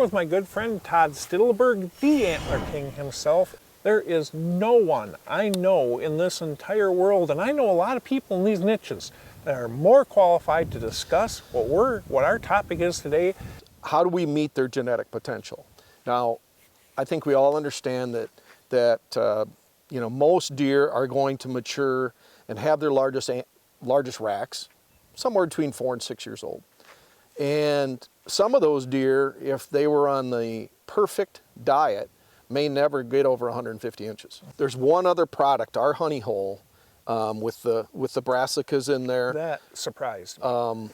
with my good friend Todd Stiddelberg, the Antler King himself. There is no one I know in this entire world, and I know a lot of people in these niches, that are more qualified to discuss what our topic is today. How do we meet their genetic potential? Now, I think we all understand that most deer are going to mature and have their largest racks somewhere between 4 and 6 years old. And some of those deer, if they were on the perfect diet, may never get over 150 inches. There's one other product, our honey hole, with the Brassicas in there. That surprised me.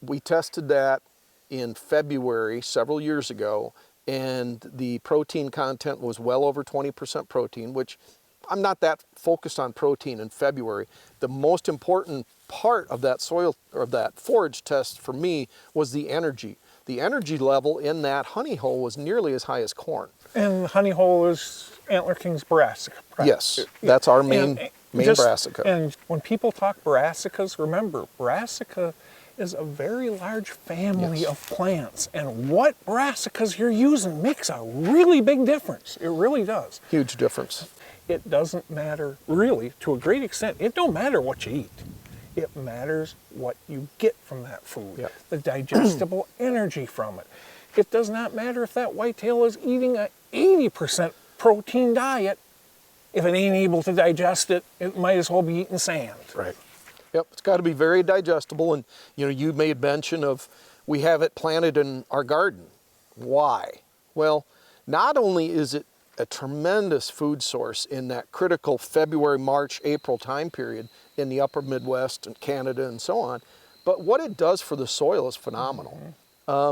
We tested that in February several years ago, and the protein content was well over 20% protein, which I'm not that focused on protein in February. The most important part of that soil or that forage test for me was the energy. The energy level in that honey hole was nearly as high as corn. And the honey hole is Antler King's Brassica. Yes, that's our main Brassica. And when people talk Brassicas, remember, Brassica is a very large family of plants, and what Brassicas you're using makes a really big difference. It really does. Huge difference. It doesn't matter, really, to a great extent, it don't matter what you eat. It matters what you get from that food, the digestible energy from it. It does not matter if that whitetail is eating an 80% protein diet. If it ain't able to digest it, it might as well be eating sand. Right. Yep, it's got to be very digestible. And you made mention of we have it planted in our garden. Why? Well, not only is it a tremendous food source in that critical February, March, April time period in the upper Midwest and Canada and so on, but what it does for the soil is phenomenal.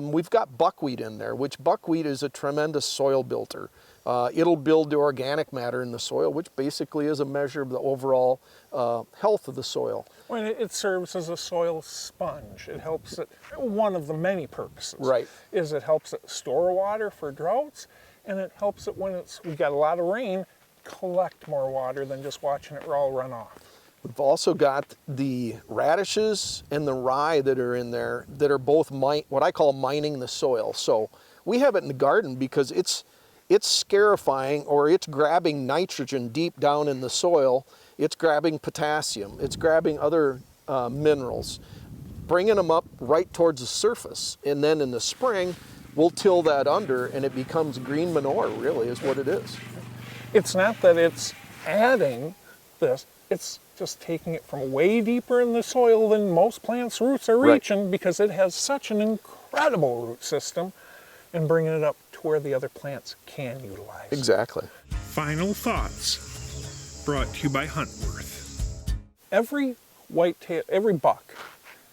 We've got buckwheat in there, which buckwheat is a tremendous soil builder. It'll build the organic matter in the soil, which basically is a measure of the overall health of the soil. Well, it serves as a soil sponge. It helps it, one of the many purposes, is it helps it store water for droughts, and it helps it when we got a lot of rain, collect more water than just watching it all run off. We've also got the radishes and the rye that are in there that are both what I call mining the soil. So we have it in the garden because it's scarifying, or it's grabbing nitrogen deep down in the soil. It's grabbing potassium. It's grabbing other minerals, bringing them up right towards the surface. And then in the spring, we'll till that under and it becomes green manure, really, is what it is. It's not that it's adding this, it's just taking it from way deeper in the soil than most plants' roots are reaching, because it has such an incredible root system, and bringing it up to where the other plants can utilize. Exactly. Final thoughts brought to you by Huntworth. Every whitetail, every buck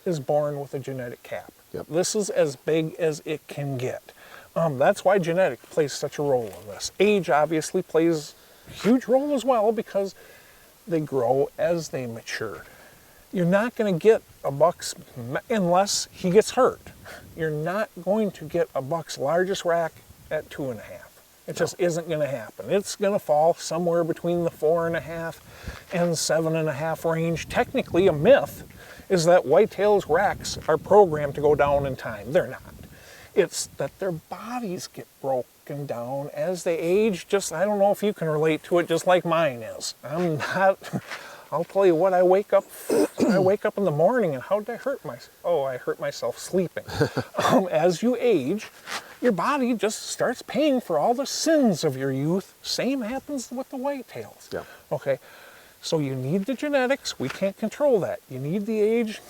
is born with a genetic cap. This is as big as it can get. That's why genetics plays such a role in this. Age obviously plays a huge role as well, because they grow as they mature. You're not going to get a buck's, unless he gets hurt, you're not going to get a buck's largest rack at 2.5. It just isn't going to happen. It's going to fall somewhere between the 4.5 and 7.5 range. Technically, a myth is that whitetails' racks are programmed to go down in time. They're not. It's that their bodies get broken down as they age. I don't know if you can relate to it, just like mine is. I'm not, I'll tell you what, I wake up in the morning and how'd I hurt myself? Oh, I hurt myself sleeping. As you age, your body just starts paying for all the sins of your youth. Same happens with the whitetails. Okay, so you need the genetics. We can't control that. You need the age,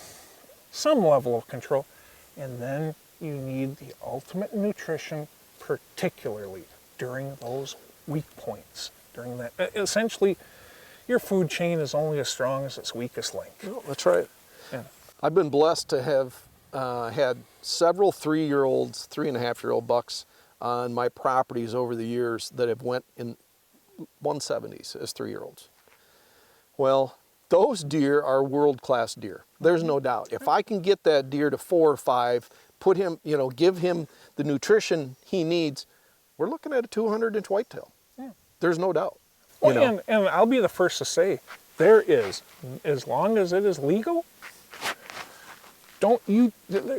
some level of control, and then you need the ultimate nutrition, particularly during those weak points. During that, essentially, your food chain is only as strong as its weakest link. Oh, that's right. Yeah. I've been blessed to have had several 3-year-olds, 3.5-year-old bucks on my properties over the years that have went in 170s as 3-year-olds. Well, those deer are world-class deer. There's no doubt. If I can get that deer to 4 or 5, put him, give him the nutrition he needs, we're looking at a 200-inch whitetail. There's no doubt. Well, and I'll be the first to say, there is, as long as it is legal,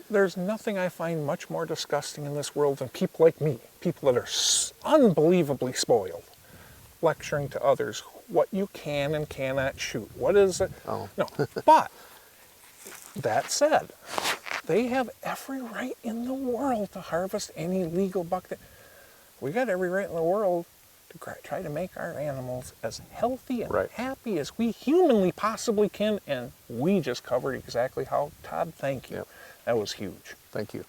There's nothing I find much more disgusting in this world than people like me, people that are unbelievably spoiled, lecturing to others what you can and cannot shoot. What is it? Oh. No, but that said, they have every right in the world to harvest any legal buck. We got every right in the world to try to make our animals as healthy and happy as we humanly possibly can, and we just covered exactly how. Todd, thank you. Yep. That was huge. Thank you.